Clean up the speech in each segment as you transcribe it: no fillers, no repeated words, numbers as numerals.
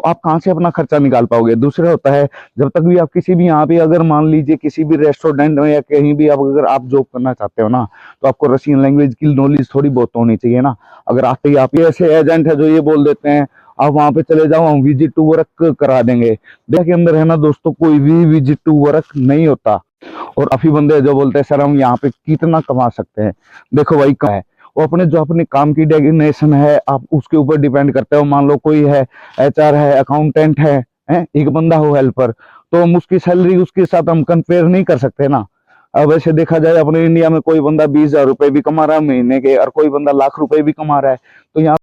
आप कहाँ से अपना खर्चा निकाल पाओगे। दूसरा होता है, जब तक भी आप किसी भी यहाँ पे अगर मान लीजिए किसी भी रेस्टोरेंट में या कहीं भी आप अगर आप जॉब करना चाहते हो ना, तो आपको रशियन लैंग्वेज की नॉलेज थोड़ी बहुत होनी चाहिए ना। अगर आते ही आप, ये ऐसे एजेंट है जो ये बोल देते हैं आप वहां पे चले जाओ, हम विजिट टू वर्क करा देंगे। देखा के अंदर है ना दोस्तों, कोई भी विजिट टू वर्क नहीं होता। और काफी बंदे जो बोलते हैं सर हम यहाँ पे कितना कमा सकते हैं। देखो भाई का है वो अपने जो अपने काम की डेजिग्नेशन है आप उसके ऊपर डिपेंड करते हो। मान लो कोई है एचआर है, अकाउंटेंट है, एक बंदा हो हेल्पर, तो हम उसकी सैलरी उसके साथ हम कंपेयर नहीं कर सकते ना। अब ऐसे देखा जाए अपने इंडिया में कोई बंदा 20,000 रुपए भी कमा रहा है महीने के, और कोई बंदा लाख रुपए भी कमा रहा है। तो यहाँ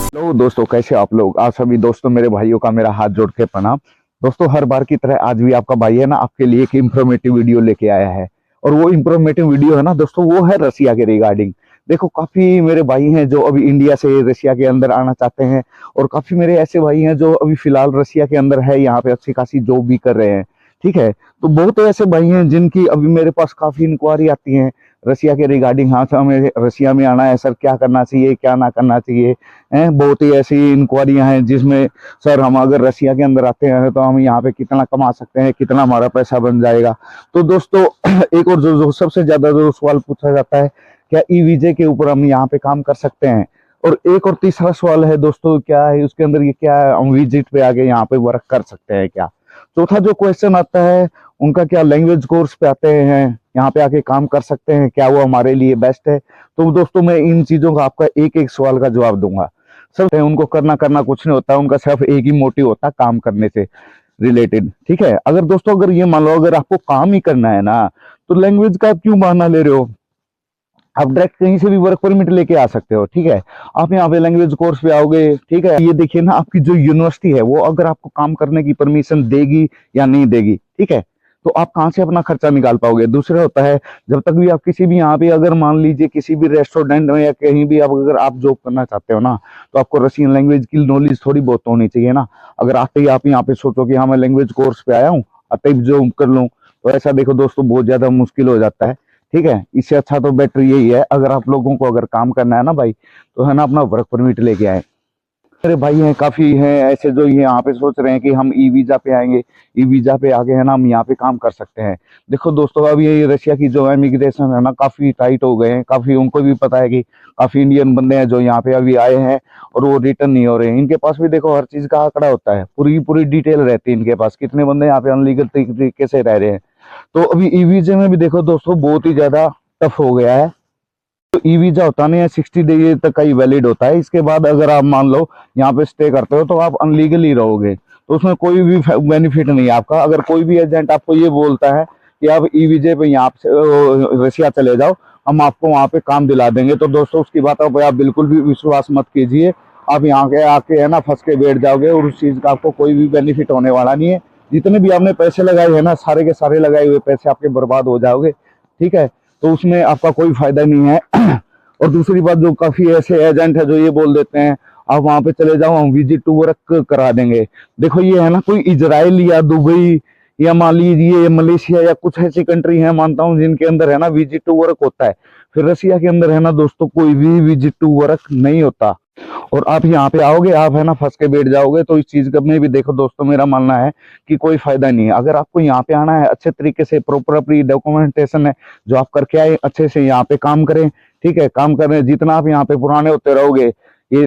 हेलो दोस्तों, कैसे आप लोग। आप सभी दोस्तों मेरे भाइयों का मेरा हाथ जोड़ के प्रणाम। दोस्तों हर बार की तरह आज भी आपका भाई है ना आपके लिए एक इंफॉर्मेटिव वीडियो लेके आया है। और वो इंफॉर्मेटिव वीडियो है ना दोस्तों, वो है रसिया के रिगार्डिंग। देखो काफी मेरे भाई हैं जो अभी इंडिया से रसिया के अंदर आना चाहते हैं, और काफी मेरे ऐसे भाई हैं जो अभी फिलहाल रसिया के अंदर है, यहाँ पे अच्छी खासी जॉब भी कर रहे हैं। ठीक है, तो बहुत ऐसे भाई हैं जिनकी अभी मेरे पास काफी इंक्वायरी आती है रसिया के रिगार्डिंग। हाँ सर हमें रसिया में आना है, सर क्या करना चाहिए क्या ना करना चाहिए। बहुत ही ऐसी इंक्वायरियां हैं जिसमें सर हम अगर रसिया के अंदर आते हैं तो हम यहाँ पे कितना कमा सकते हैं, कितना हमारा पैसा बन जाएगा। तो दोस्तों एक और जो सबसे ज्यादा जो सवाल पूछा जाता है, क्या ई वीजे के ऊपर हम यहाँ पे काम कर सकते हैं। और एक और तीसरा सवाल है दोस्तों, क्या है उसके अंदर, ये क्या है हम विजिट पे आके यहाँ पे वर्क कर सकते हैं क्या। चौथा जो क्वेश्चन आता है उनका, क्या लैंग्वेज कोर्स पे आते हैं यहाँ पे आके काम कर सकते हैं, क्या वो हमारे लिए बेस्ट है। तो दोस्तों मैं इन चीजों का आपका एक एक सवाल का जवाब दूंगा। सब उनको करना कुछ नहीं होता, उनका सिर्फ एक ही मोटिव होता है, काम करने से रिलेटेड। ठीक है, अगर दोस्तों अगर ये मान लो अगर आपको काम ही करना है ना, तो लैंग्वेज का क्यों बहाना ले रहे हो। आप डायरेक्ट कहीं से भी वर्क परमिट लेके आ सकते हो। ठीक है, आप यहाँ पे लैंग्वेज कोर्स पे आओगे। ठीक है, ये देखिए ना आपकी जो यूनिवर्सिटी है वो अगर आपको काम करने की परमिशन देगी या नहीं देगी। ठीक है, तो आप कहाँ से अपना खर्चा निकाल पाओगे। दूसरा होता है, जब तक भी आप किसी भी यहाँ पे अगर मान लीजिए किसी भी रेस्टोरेंट में या कहीं भी आप अगर आप जॉब करना चाहते हो ना, तो आपको रशियन लैंग्वेज की नॉलेज थोड़ी बहुत होनी चाहिए ना। अगर आते ही आप यहाँ पे सोचो कि हाँ मैं लैंग्वेज कोर्स पे आया हूँ, आते ही जॉब कर लूँ, तो ऐसा देखो दोस्तों बहुत ज्यादा मुश्किल हो जाता है। ठीक है, इससे अच्छा तो बेटर यही है, अगर आप लोगों को अगर काम करना है ना भाई, तो है ना अपना वर्क परमिट लेके आए। मेरे भाई हैं काफी हैं ऐसे जो ये यहाँ पे सोच रहे हैं कि हम ई वीजा पे आएंगे, ई वीजा पे आगे है ना हम यहाँ पे काम कर सकते हैं। देखो दोस्तों अब ये रशिया की जो इमिग्रेशन है ना काफी टाइट हो गए हैं, काफी उनको भी पता है कि काफी इंडियन बंदे हैं जो यहाँ पे अभी आए हैं और वो रिटर्न नहीं हो रहे हैं। इनके पास भी देखो हर चीज का आंकड़ा होता है, पूरी पूरी डिटेल रहती है इनके पास, कितने बंदे यहाँ पे अनलीगल तरीके से रह रहे हैं। तो अभी ई वीजे में भी देखो दोस्तों बहुत ही ज्यादा टफ हो गया है। तो ई वीजा होता नहीं है, 60 डेज तक का ही वैलिड होता है। इसके बाद अगर आप मान लो यहाँ पे स्टे करते हो तो आप अनलीगल ही रहोगे, तो उसमें कोई भी बेनिफिट नहीं है आपका। अगर कोई भी एजेंट आपको ये बोलता है कि आप ई वीजे पे यहाँ से रशिया चले जाओ, हम आपको वहाँ पे काम दिला देंगे, तो दोस्तों उसकी बात आप बिल्कुल भी विश्वास मत कीजिए। आप यहाँ के आके है ना फंस के बैठ जाओगे और उस चीज का आपको कोई भी बेनिफिट होने वाला नहीं है। जितने भी आपने पैसे लगाए हैं ना, सारे के सारे लगाए हुए पैसे आपके बर्बाद हो जाओगे। ठीक है, तो उसमें आपका कोई फायदा नहीं है। और दूसरी बात, जो काफी ऐसे एजेंट है जो ये बोल देते हैं आप वहां पे चले जाओ, हम विजिट टू वर्क करा देंगे। देखो ये है ना कोई इजराइल या दुबई या मान लीजिए मलेशिया या कुछ ऐसी कंट्री है मानता हूँ जिनके अंदर है ना विजिट टू वर्क होता है। फिर रसिया के अंदर है ना दोस्तों कोई भी विजिट टू वर्क नहीं होता, और आप यहाँ पे आओगे आप है ना फंस के बैठ जाओगे। तो इस चीज का में भी देखो दोस्तों मेरा मानना है कि कोई फायदा नहीं है। अगर आपको यहाँ पे आना है अच्छे तरीके से, प्रॉपर अपनी डॉक्यूमेंटेशन है जो आप करके आए अच्छे से यहाँ पे काम करें। ठीक है, काम करें, जितना आप यहाँ पे पुराने होते रहोगे ये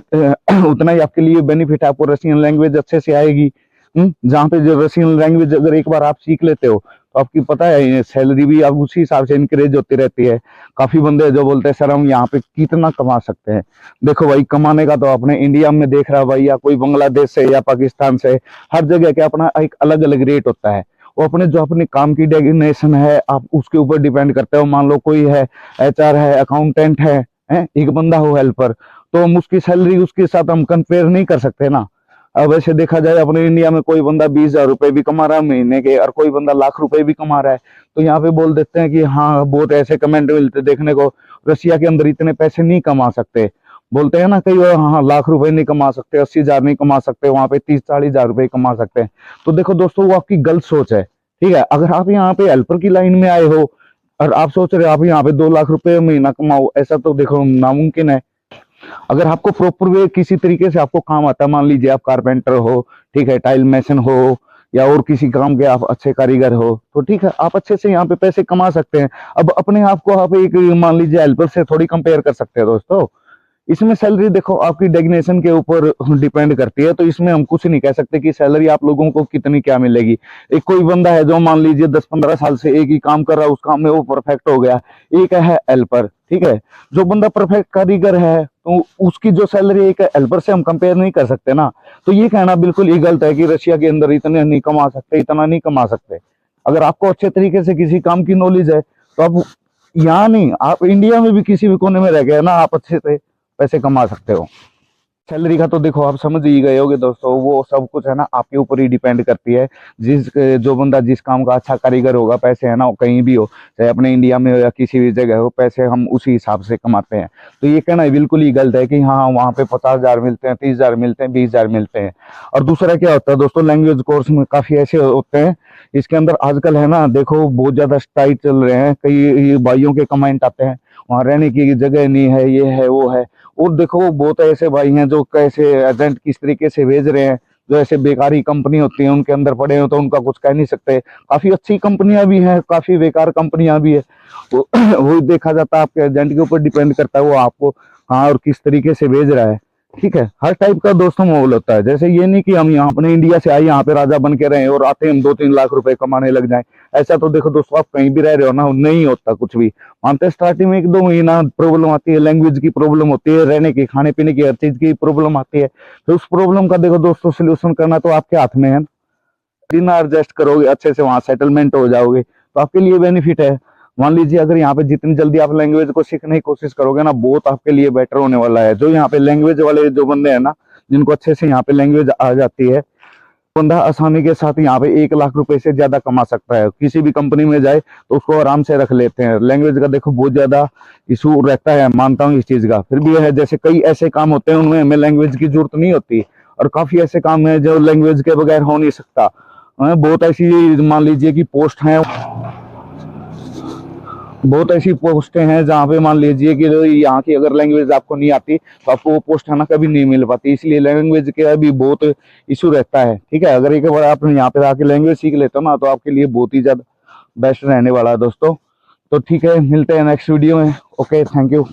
उतना ही आपके लिए बेनिफिट है। आपको रशियन लैंग्वेज अच्छे से आएगी। जहाँ पे जो रशियन लैंग्वेज अगर एक बार आप सीख लेते हो तो आपकी पता है सैलरी भी अब उसी हिसाब से इंक्रीज होती रहती है। काफी बंदे जो बोलते हैं सर हम यहाँ पे कितना कमा सकते हैं। देखो भाई कमाने का तो अपने इंडिया में देख रहा भाई, या कोई बांग्लादेश से या पाकिस्तान से, हर जगह के अपना एक अलग अलग रेट होता है। वो अपने जो अपने काम की डेजिग्नेशन है आप उसके ऊपर डिपेंड करते हो। मान लो कोई है एचआर है, अकाउंटेंट है, एक बंदा हो हेल्पर, तो हम उसकी सैलरी उसके साथ हम कंपेयर नहीं कर सकते ना। अब ऐसे देखा जाए अपने इंडिया में कोई बंदा 20,000 रुपए भी कमा रहा है महीने के, और कोई बंदा लाख रुपए भी कमा रहा है। तो यहाँ पे बोल देते हैं कि हाँ बहुत ऐसे कमेंट मिलते देखने को, रशिया के अंदर इतने पैसे नहीं कमा सकते। बोलते हैं ना कई बार हाँ लाख रुपए नहीं कमा सकते, 80,000 नहीं कमा सकते, वहां पे 30-40,000 रुपए कमा सकते हैं। तो देखो दोस्तों वो आपकी गलत सोच है। ठीक है, अगर आप यहाँ पे हेल्पर की लाइन में आए हो और आप सोच रहे हो आप यहाँ पे 2 लाख रुपए महीना कमाओ, ऐसा तो देखो नामुमकिन है। अगर आपको प्रॉपर वे किसी तरीके से आपको काम आता है, मान लीजिए आप कारपेंटर हो, ठीक है, टाइल मैसन हो, या और किसी काम के आप अच्छे कारीगर हो, तो ठीक है, आप अच्छे से यहाँ पे पैसे कमा सकते हैं। अब अपने आप को आप एक मान लीजिए हेल्पर से थोड़ी कंपेयर कर सकते हैं दोस्तों। इसमें सैलरी देखो आपकी डेजिग्नेशन के ऊपर डिपेंड करती है, तो इसमें हम कुछ नहीं कह सकते कि सैलरी आप लोगों को कितनी क्या मिलेगी। एक कोई बंदा है जो मान लीजिए 10-15 साल से एक ही काम कर रहा है, उस काम में वो परफेक्ट हो गया, एक है हेल्पर, ठीक है। जो बंदा परफेक्ट कारीगर है तो उसकी जो सैलरी एक हेल्पर से हम कंपेयर नहीं कर सकते ना। तो ये कहना बिल्कुल ही गलत है कि रशिया के अंदर इतने नहीं कमा सकते, इतना नहीं कमा सकते। अगर आपको अच्छे तरीके से किसी काम की नॉलेज है तो आप यहाँ नहीं, आप इंडिया में भी किसी भी कोने में रह गए ना, आप अच्छे से पैसे कमा सकते हो। सैलरी का तो देखो आप समझ ही गए होगे दोस्तों, वो सब कुछ है ना आपके ऊपर ही डिपेंड करती है। जो बंदा जिस काम का अच्छा कारीगर होगा, पैसे है ना वो कहीं भी हो, चाहे अपने इंडिया में हो या किसी भी जगह हो, पैसे हम उसी हिसाब से कमाते हैं। तो ये कहना बिल्कुल ही गलत है कि हाँ वहाँ पे 50,000 मिलते हैं, 30,000 मिलते हैं, 20,000 मिलते हैं। और दूसरा क्या होता है दोस्तों, लैंग्वेज कोर्स में काफी ऐसे होते हैं, इसके अंदर आजकल है ना देखो बहुत ज्यादा स्ट्राइक चल रहे हैं। कई भाइयों के कमेंट आते हैं वहाँ रहने की जगह नहीं है, ये है वो है। और देखो बहुत ऐसे भाई हैं जो कैसे एजेंट किस तरीके से भेज रहे हैं, जो ऐसे बेकारी कंपनी होती है उनके अंदर पड़े हो तो उनका कुछ कह नहीं सकते। काफी अच्छी कंपनियां भी हैं, काफी बेकार कंपनियां भी है। वो देखा जाता है, आपके एजेंट के ऊपर डिपेंड करता है वो आपको कहाँ और किस तरीके से भेज रहा है। ठीक है, हर टाइप का दोस्तों माहौल होता है। जैसे ये नहीं कि हम यहाँ अपने इंडिया से आए यहाँ पे राजा बन के रहे और आते हम 2-3 लाख रुपए कमाने लग जाएं। ऐसा तो देखो दोस्तों आप कहीं भी रह रहे हो ना, नहीं होता कुछ भी। मानते स्टार्टिंग में 1-2 महीना प्रॉब्लम आती है, लैंग्वेज की प्रॉब्लम होती है, रहने की, खाने पीने की, हर चीज की प्रॉब्लम आती है। तो उस प्रॉब्लम का देखो दोस्तों सोल्यूशन करना तो आपके हाथ में है। दिन एडजस्ट करोगे, अच्छे से वहां सेटलमेंट हो जाओगे तो आपके लिए बेनिफिट है। मान लीजिए अगर यहाँ पे जितनी जल्दी आप लैंग्वेज को सीखने की कोशिश करोगे ना, बहुत आपके लिए बेटर होने वाला है। जो यहाँ पे लैंग्वेज वाले जो बंदे हैं ना, जिनको अच्छे से यहाँ पे लैंग्वेज आ जाती है, बंदा आसानी के साथ यहाँ पे 1 लाख रुपए से ज्यादा कमा सकता है। किसी भी कंपनी में जाए तो उसको आराम से रख लेते हैं। लैंग्वेज का देखो बहुत ज्यादा इशू रहता है, मानता हूँ इस चीज का, फिर भी है जैसे कई ऐसे काम होते हैं उनमें हमें लैंग्वेज की जरूरत नहीं होती, और काफी ऐसे काम है जो लैंग्वेज के बगैर हो नहीं सकता। बहुत ऐसी मान लीजिए कि पोस्ट हैं, बहुत ऐसी पोस्टें हैं जहाँ पे मान लीजिए कि यहाँ की अगर लैंग्वेज आपको नहीं आती तो आपको वो पोस्ट है ना कभी नहीं मिल पाती। इसलिए लैंग्वेज का भी बहुत इशू रहता है। ठीक है, अगर एक बार आप यहाँ पे आके लैंग्वेज सीख लेते हो ना तो आपके लिए बहुत ही ज्यादा बेस्ट रहने वाला है दोस्तों। तो ठीक है, मिलते हैं नेक्स्ट वीडियो में। Okay, thank you.